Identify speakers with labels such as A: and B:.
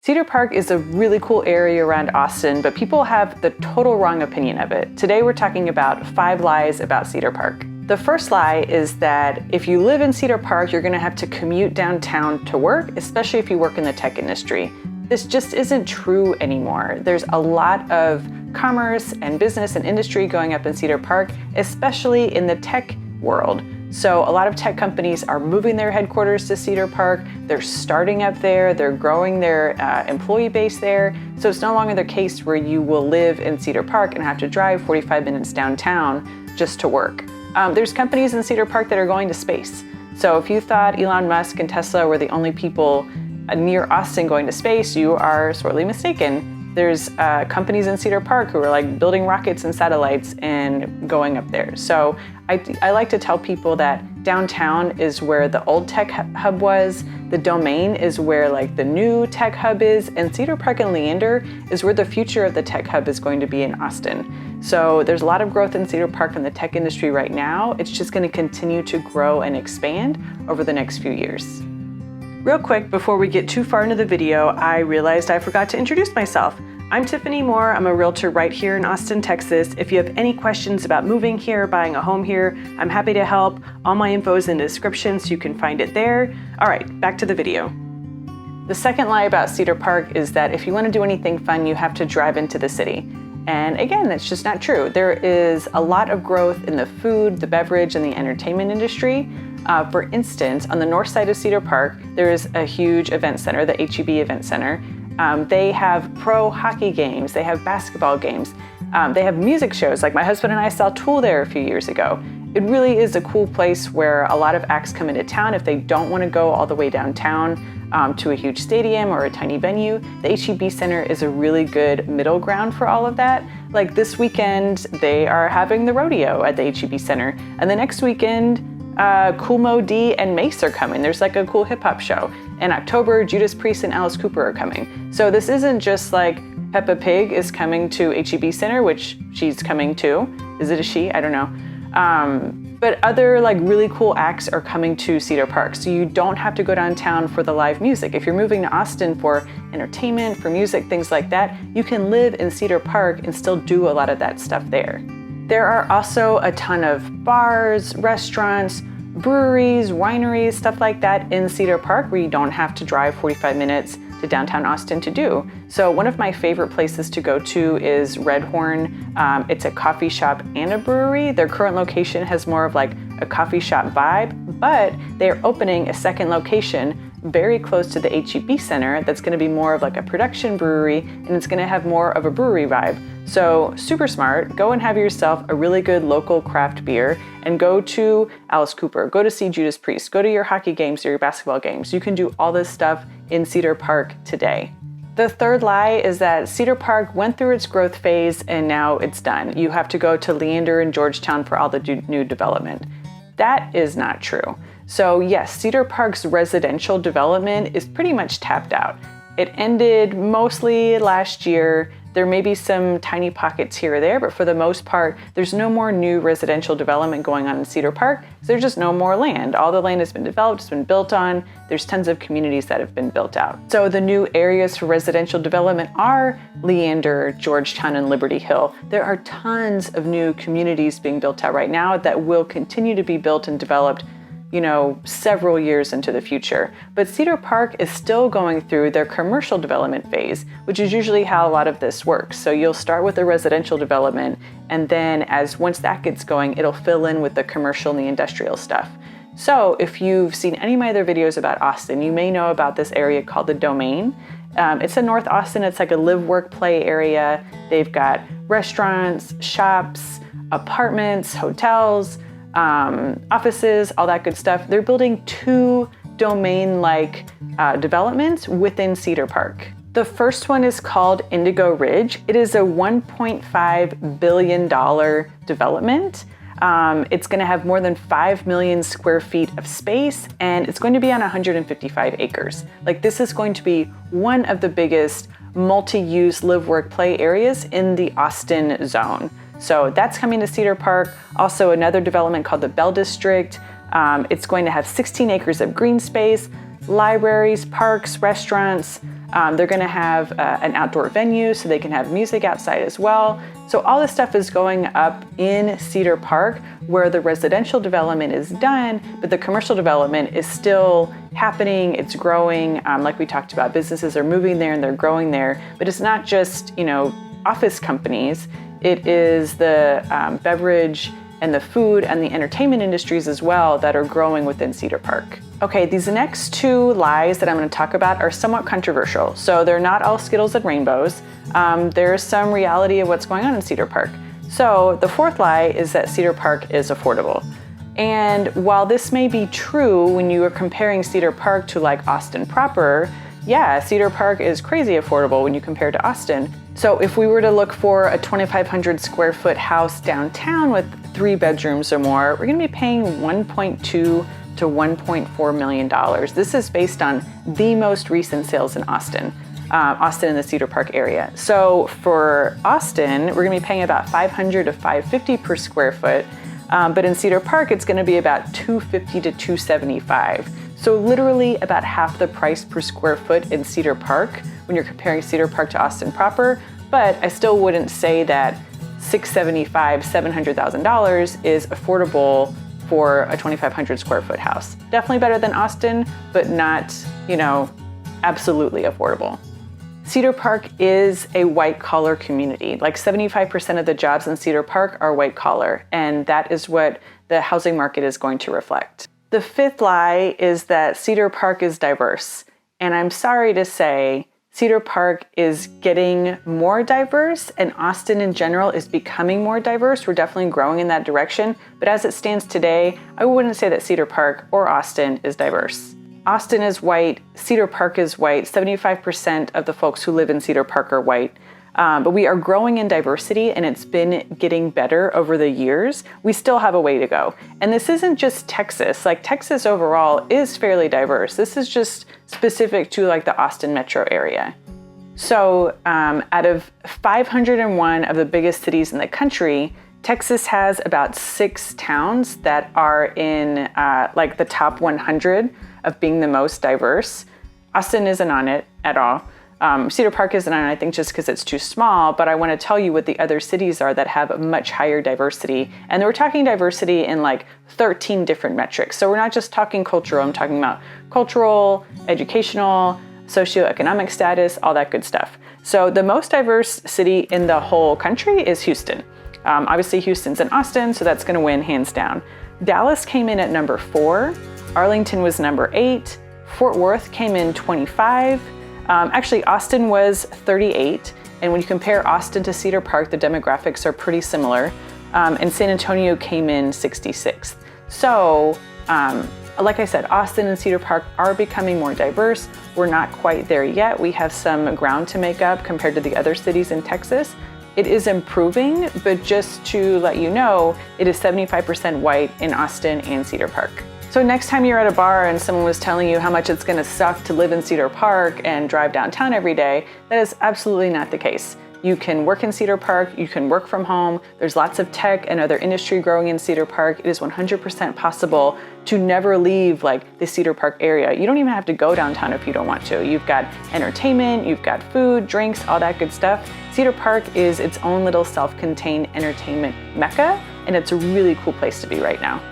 A: Cedar Park is a really cool area around Austin, but people have the total wrong opinion of it. Today we're talking about 5 lies about Cedar Park. The first lie is that if you live in Cedar Park, you're gonna have to commute downtown to work, especially if you work in the tech industry. This just isn't true anymore. There's a lot of commerce and business and industry going up in Cedar Park, especially in the tech world. So a lot of tech companies are moving their headquarters to Cedar Park. They're starting up there. They're growing their employee base there. So it's no longer the case where you will live in Cedar Park and have to drive 45 minutes downtown just to work. There's companies in Cedar Park that are going to space. So if you thought Elon Musk and Tesla were the only people near Austin going to space, you are sorely mistaken. There's companies in Cedar Park who are like building rockets and satellites and going up there. So I like to tell people that downtown is where the old tech hub was, the Domain is where like the new tech hub is, and Cedar Park and Leander is where the future of the tech hub is going to be in Austin. So there's a lot of growth in Cedar Park in the tech industry right now. It's just going to continue to grow and expand over the next few years. Real quick, before we get too far into the video, I realized I forgot to introduce myself. I'm Tiffany Moore. I'm a realtor right here in Austin, Texas. If you have any questions about moving here, buying a home here, I'm happy to help. All my info is in the description, so you can find it there. All right, back to the video. The second lie about Cedar Park is that if you want to do anything fun, you have to drive into the city. And again, that's just not true. There is a lot of growth in the food, the beverage, and the entertainment industry. For instance, on the north side of Cedar Park, there is a huge event center, the H-E-B Event Center. They have pro hockey games, they have basketball games, they have music shows. Like my husband and I saw Tool there a few years ago. It really is a cool place where a lot of acts come into town if they don't want to go all the way downtown to a huge stadium or a tiny venue. The H-E-B Center is a really good middle ground for all of that. Like this weekend, they are having the rodeo at the H-E-B Center, and the next weekend, Kool Moe Dee and Mace are coming. There's like a cool hip hop show. In October, Judas Priest and Alice Cooper are coming. So this isn't just like Peppa Pig is coming to H-E-B Center, which she's coming to. Is it a she? I don't know. But other like really cool acts are coming to Cedar Park. So you don't have to go downtown for the live music. If you're moving to Austin for entertainment, for music, things like that, you can live in Cedar Park and still do a lot of that stuff there. There are also a ton of bars, restaurants, breweries, wineries, stuff like that in Cedar Park where you don't have to drive 45 minutes to downtown Austin to do. So one of my favorite places to go to is Red Horn. It's a coffee shop and a brewery. Their current location has more of like a coffee shop vibe, but they're opening a second location very close to the H-E-B Center that's going to be more of like a production brewery, and it's going to have more of a brewery vibe. So super smart, go and have yourself a really good local craft beer and go to Alice Cooper, go to see Judas Priest, go to your hockey games or your basketball games. You can do all this stuff in Cedar Park today. The third lie is that Cedar Park went through its growth phase and now it's done. You have to go to Leander and Georgetown for all the new development. That is not true. So yes, Cedar Park's residential development is pretty much tapped out. It ended mostly last year. There may be some tiny pockets here or there, but for the most part, there's no more new residential development going on in Cedar Park. So there's just no more land. All the land has been developed, it's been built on. There's tons of communities that have been built out. So the new areas for residential development are Leander, Georgetown, and Liberty Hill. There are tons of new communities being built out right now that will continue to be built and developed, you know, several years into the future. But Cedar Park is still going through their commercial development phase, which is usually how a lot of this works. So you'll start with the residential development, and then once that gets going, it'll fill in with the commercial and the industrial stuff. So if you've seen any of my other videos about Austin, you may know about this area called the Domain. It's in North Austin. It's like a live, work, play area. They've got restaurants, shops, apartments, hotels, offices, all that good stuff. They're building 2 Domain-like developments within Cedar Park. The first one is called Indigo Ridge. It is a $1.5 billion development. It's going to have more than 5 million square feet of space, and it's going to be on 155 acres. Like, this is going to be one of the biggest multi-use live, work, play areas in the Austin zone. So that's coming to Cedar Park. Also another development called the Bell District. It's going to have 16 acres of green space, libraries, parks, restaurants, They're going to have an outdoor venue so they can have music outside as well. So all this stuff is going up in Cedar Park where the residential development is done, but the commercial development is still happening. It's growing. Like we talked about, businesses are moving there and they're growing there, but it's not just, office companies. It is the beverage and the food and the entertainment industries as well that are growing within Cedar Park. Okay, these next two lies that I'm going to talk about are somewhat controversial. So they're not all Skittles and rainbows. There's some reality of what's going on in Cedar Park. So the fourth lie is that Cedar Park is affordable. And while this may be true when you are comparing Cedar Park to like Austin proper, yeah, Cedar Park is crazy affordable when you compare to Austin. So if we were to look for a 2,500 square foot house downtown with 3 bedrooms or more, we're gonna be paying $1.2 to $1.4 million. This is based on the most recent sales in Austin in the Cedar Park area. So for Austin, we're gonna be paying about $500 to $550 per square foot, but in Cedar Park, it's gonna be about $250 to $275. So literally about half the price per square foot in Cedar Park when you're comparing Cedar Park to Austin proper, but I still wouldn't say that $675,000, $700,000 is affordable for a 2,500 square foot house. Definitely better than Austin, but not, absolutely affordable. Cedar Park is a white collar community. Like 75% of the jobs in Cedar Park are white collar, and that is what the housing market is going to reflect. The fifth lie is that Cedar Park is diverse. And I'm sorry to say, Cedar Park is getting more diverse and Austin in general is becoming more diverse. We're definitely growing in that direction. But as it stands today, I wouldn't say that Cedar Park or Austin is diverse. Austin is white, Cedar Park is white, 75% of the folks who live in Cedar Park are white. But we are growing in diversity and it's been getting better over the years. We still have a way to go. And this isn't just Texas. Like Texas overall is fairly diverse. This is just specific to like the Austin metro area. So out of 501 of the biggest cities in the country, Texas has about 6 towns that are in like the top 100 of being the most diverse. Austin isn't on it at all. Cedar Park isn't on it, I think, just because it's too small, but I want to tell you what the other cities are that have a much higher diversity. And we're talking diversity in like 13 different metrics. So we're not just talking cultural, I'm talking about cultural, educational, socioeconomic status, all that good stuff. So the most diverse city in the whole country is Houston. Obviously Houston's in Austin, so that's going to win hands down. Dallas came in at number 4. Arlington was number 8. Fort Worth came in 25. Actually, Austin was 38, and when you compare Austin to Cedar Park, the demographics are pretty similar, and San Antonio came in 66th. So, like I said, Austin and Cedar Park are becoming more diverse. We're not quite there yet. We have some ground to make up compared to the other cities in Texas. It is improving, but just to let you know, it is 75% white in Austin and Cedar Park. So next time you're at a bar and someone was telling you how much it's gonna suck to live in Cedar Park and drive downtown every day, that is absolutely not the case. You can work in Cedar Park, you can work from home, there's lots of tech and other industry growing in Cedar Park. It is 100% possible to never leave like the Cedar Park area. You don't even have to go downtown if you don't want to. You've got entertainment, you've got food, drinks, all that good stuff. Cedar Park is its own little self-contained entertainment mecca, and it's a really cool place to be right now.